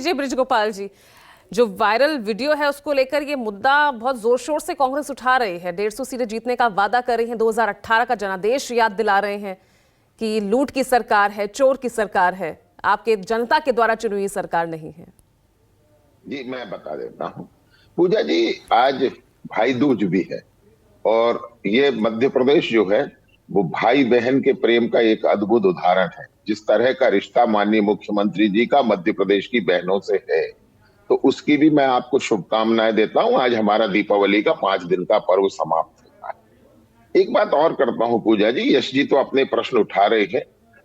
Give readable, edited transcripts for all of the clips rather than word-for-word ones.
दीजिए बृजगोपाल जी, जो viral video है उसको लेकर ये मुद्दा बहुत जोर शोर से कांग्रेस उठा रही है। 150 सीटें जीतने का वादा कर रही है, 2018 का जनादेश याद दिला रहे हैं कि लूट की सरकार है, चोर की सरकार है, आपके जनता के द्वारा चुनी हुई सरकार नहीं है। जी मैं बता देता हूँ पूजा जी, आज भाई दूज भी है और ये मध्य प्रदेश जो है वो भाई बहन के प्रेम का एक अद्भुत उदाहरण है। जिस तरह का रिश्ता माननीय मुख्यमंत्री जी का मध्य प्रदेश की बहनों से है, तो उसकी भी मैं आपको शुभकामनाएं देता हूं। आज हमारा दीपावली का 5 दिन का पर्व समाप्त होता है। एक बात और करता हूं पूजा जी, यश जी तो अपने प्रश्न उठा रहे हैं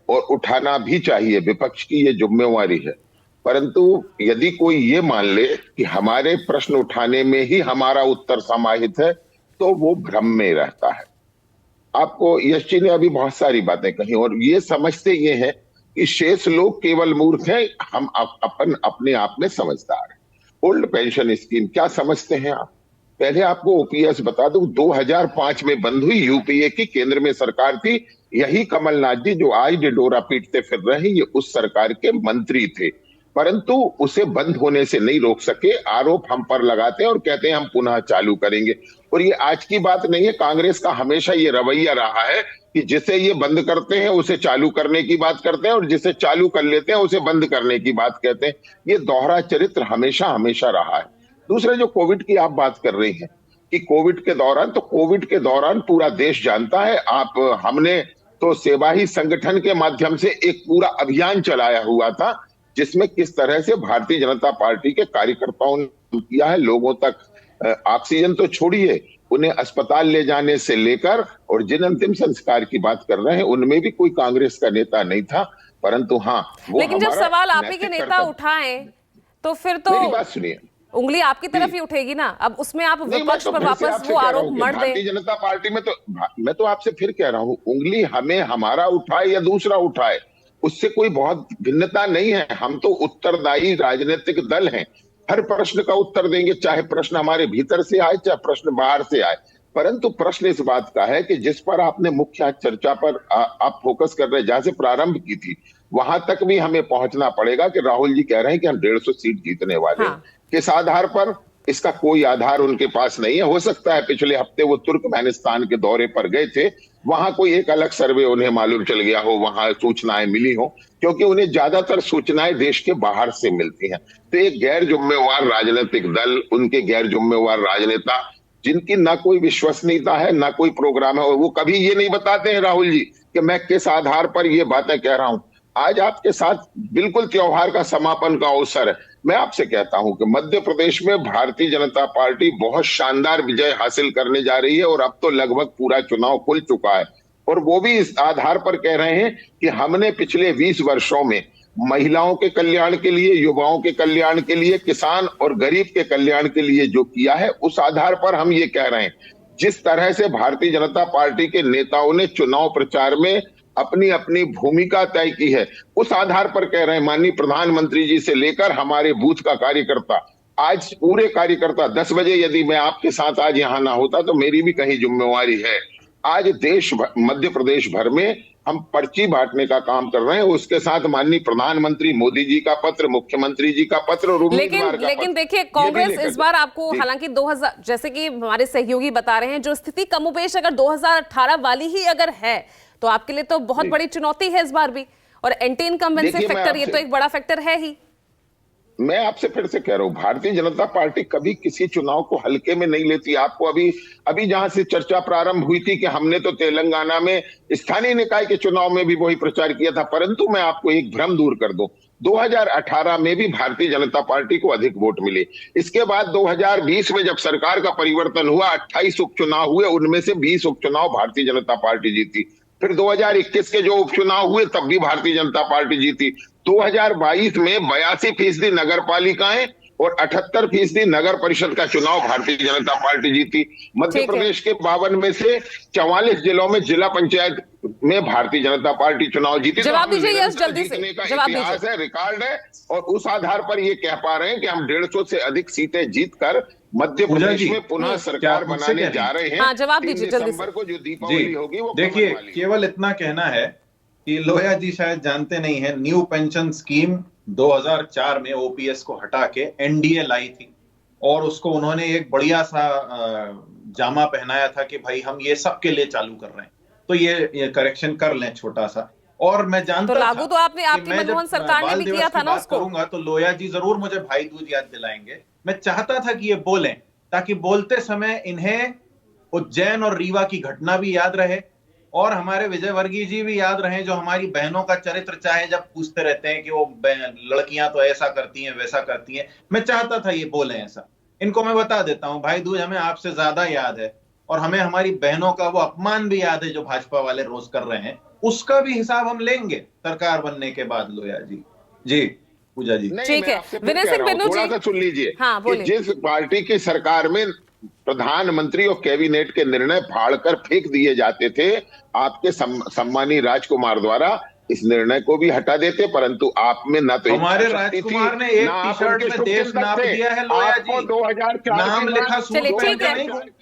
और उठाना भी चाहिए, विपक्ष की ये जिम्मेवारी है। परंतु यदि कोई ये मान ले कि हमारे प्रश्न उठाने में ही हमारा उत्तर समाहित है, तो वो भ्रम में रहता है। आपको यश जी ने अभी बहुत सारी बातें कही और ये समझते ये हैं कि शेष लोग केवल मूर्ख हैं, हम अपन अपने आप में समझदार हैं। ओल्ड पेंशन स्कीम क्या समझते हैं आप? पहले आपको ओपीएस बता दूं, 2005 में बंद हुई, यूपीए की केंद्र में सरकार थी। यही कमलनाथ जी जो आज डिडोरा पीटते फिर रहे हैं, ये उस सरकार के मंत्री थे, परंतु उसे बंद होने से नहीं रोक सके। आरोप हम पर लगाते हैं और कहते हैं हम पुनः चालू करेंगे। और ये आज की बात नहीं है, कांग्रेस का हमेशा ये रवैया रहा है कि जिसे ये बंद करते हैं उसे चालू करने की बात करते हैं और जिसे चालू कर लेते हैं उसे बंद करने की बात कहते हैं। ये दोहरा चरित्र हमेशा हमेशा रहा है। दूसरे, जो कोविड की आप बात कर रही हैं कि कोविड के दौरान पूरा देश जानता है, हमने तो सेवा ही संगठन के माध्यम से एक पूरा अभियान चलाया हुआ था, जिसमें किस तरह से भारतीय जनता पार्टी के कार्यकर्ताओं ने किया है। लोगों तक ऑक्सीजन तो छोड़िए, उन्हें अस्पताल ले जाने से लेकर और जिन अंतिम संस्कार की बात कर रहे हैं उनमें भी कोई कांग्रेस का नेता नहीं था। परंतु हाँ, वो लेकिन जब सवाल आप ही के नेता उठाएं तो फिर तो मेरी बात सुनिए, उंगली आपकी तरफ ही उठेगी ना। अब उसमें आप विपक्ष पर वापस वो आरोप मर दें। भारतीय जनता पार्टी में तो मैं तो आपसे फिर कह रहा हूं, उंगली हमें हमारा उठाए या दूसरा उठाए, उससे कोई बहुत भिन्नता नहीं है। हम तो उत्तरदायी राजनीतिक दल हैं, हर प्रश्न का उत्तर देंगे, चाहे प्रश्न हमारे भीतर से आए चाहे प्रश्न बाहर से आए। परंतु प्रश्न इस बात का है कि जिस पर आपने मुख्य चर्चा पर आप फोकस कर रहे हैं, जहां से प्रारंभ की थी, वहां तक भी हमें पहुंचना पड़ेगा कि राहुल जी कह रहे हैं कि हम 150 सीट जीतने वाले हैं। किस आधार पर? इसका कोई आधार उनके पास नहीं है। हो सकता है पिछले हफ्ते वो तुर्कमेनिस्तान के दौरे पर गए थे, वहां कोई एक अलग सर्वे उन्हें मालूम चल गया हो, वहां सूचनाएं मिली हो, क्योंकि उन्हें ज्यादातर सूचनाएं देश के बाहर से मिलती हैं। तो एक गैर जिम्मेवार राजनीतिक दल, उनके गैर जिम्मेवार राजनेता, जिनकी ना कोई विश्वसनीयता है ना कोई प्रोग्राम है, और वो कभी ये नहीं बताते हैं राहुल जी कि मैं किस आधार पर ये बातें कह रहा हूं। आज आपके साथ बिल्कुल त्योहार का समापन का अवसर है। मैं आपसे कहता हूं कि मध्य प्रदेश में भारतीय जनता पार्टी बहुत शानदार विजय हासिल करने जा रही है और अब तो लगभग पूरा चुनाव खुल चुका है। और वो भी इस आधार पर कह रहे हैं कि हमने पिछले 20 वर्षों में महिलाओं के कल्याण के लिए, युवाओं के कल्याण के लिए, किसान और गरीब के कल्याण के लिए जो किया है, उस आधार पर हम ये कह रहे हैं। जिस तरह से भारतीय जनता पार्टी के नेताओं ने चुनाव प्रचार में अपनी अपनी भूमिका तय की है, उस आधार पर कह रहे हैं। माननीय प्रधानमंत्री जी से लेकर हमारे बूथ का कार्यकर्ता, आज पूरे कार्यकर्ता 10 बजे यदि मैं आपके साथ आज यहाँ ना होता तो मेरी भी कहीं जिम्मेवारी है। आज देश मध्य प्रदेश भर में हम पर्ची बांटने का काम कर रहे हैं, उसके साथ माननीय प्रधानमंत्री मोदी जी का पत्र, मुख्यमंत्री जी का पत्र और लेकिन देखिए, कांग्रेस इस बार आपको, हालांकि 2000, जैसे कि हमारे सहयोगी बता रहे हैं, जो स्थिति कमोबेश अगर 2018 वाली ही अगर है तो आपके लिए तो बहुत बड़ी चुनौती है इस बार भी। और एंटी इनकम्बेंसी फैक्टर, ये तो एक बड़ा फैक्टर है ही। मैं आपसे फिर से कह रहा हूं, भारतीय जनता पार्टी कभी किसी चुनाव को हल्के में नहीं लेती। आपको अभी जहां से चर्चा प्रारंभ हुई थी कि हमने तो तेलंगाना में स्थानीय निकाय के चुनाव में भी वही प्रचार किया था, परंतु मैं आपको एक भ्रम दूर कर दूं, 2018 में भी भारतीय जनता पार्टी को अधिक वोट मिले। इसके बाद 2020 में जब सरकार का परिवर्तन हुआ, 28 उपचुनाव हुए, उनमें से 20 उपचुनाव भारतीय जनता पार्टी जीती। फिर 2021 के जो उपचुनाव हुए तब भी भारतीय जनता पार्टी जीती। 2022 में 82% नगर पालिकाएं और 78% नगर परिषद का चुनाव भारतीय जनता पार्टी जीती। मध्य प्रदेश के 52 में से 44 जिलों में जिला पंचायत में भारतीय जनता पार्टी चुनाव जीती। जवाब दीजिए यस, जल्दी से जवाब दीजिए। इतिहास है, रिकॉर्ड है, और उस आधार पर ये कह पा रहे हैं कि हम 150 से अधिक सीटें जीतकर मध्य प्रदेश में पुनः सरकार बनाने जा रहे हैं। हाँ, जवाब दीजिए जल्दी से। को जो दीपावली होगी वो देखिए, केवल इतना कहना है कि लोया जी शायद जानते नहीं है, न्यू पेंशन स्कीम 2004 में ओपीएस को हटा के एनडीए लाई थी, और उसको उन्होंने एक बढ़िया सा जामा पहनाया था कि भाई हम ये सबके लिए चालू कर रहे हैं। तो ये करेक्शन कर लें छोटा सा। और मैं तो जानता लागू था तो आपने कि आपकी मैं जब मनमोहन सरकार ने बाल भी दिवस किया की था ना बात उसको। करूंगा तो लोया जी जरूर मुझे भाई दूज याद दिलाएंगे। मैं चाहता था कि ये बोलें, ताकि बोलते समय इन्हें उज्जैन और रीवा की घटना भी याद रहे, और हमारे विजयवर्गीय जी भी याद रहे, जो हमारी बहनों का चरित्र चाहे जब पूछते रहते हैं कि वो लड़कियां तो ऐसा करती हैं वैसा करती हैं। मैं चाहता था ये बोलें ऐसा। इनको मैं बता देता हूं, भाई दूज हमें आपसे ज्यादा याद है, और हमें हमारी बहनों का वो अपमान भी याद है जो भाजपा वाले रोज कर रहे हैं। उसका भी हिसाब हम लेंगे सरकार बनने के बाद लोया जी। जी पूजा जी। नहीं, ठीक मैं है, आपसे फिर विनय कह सिंह रहा हूं, बिन्नू थोड़ा जी। सा सुन लीजिए हाँ कि बोलिए। जिस पार्टी की सरकार में प्रधानमंत्री और कैबिनेट के निर्णय फाड़कर फेंक दिए जाते थे, आपके सम्मानी राजकुमार द्वारा इस निर्णय को भी हटा देते, परंतु आप में ना तो इच्छा हमारे शक्ति थी, राजकुमार ने ना एक आप टी शर्ट उनके में देश शुभचिंतक नाप थे। दिया है लोया आपको जी। 2004 के नाम बाद लिखा सूट चलिए पहन ठीक के है। नहीं घूम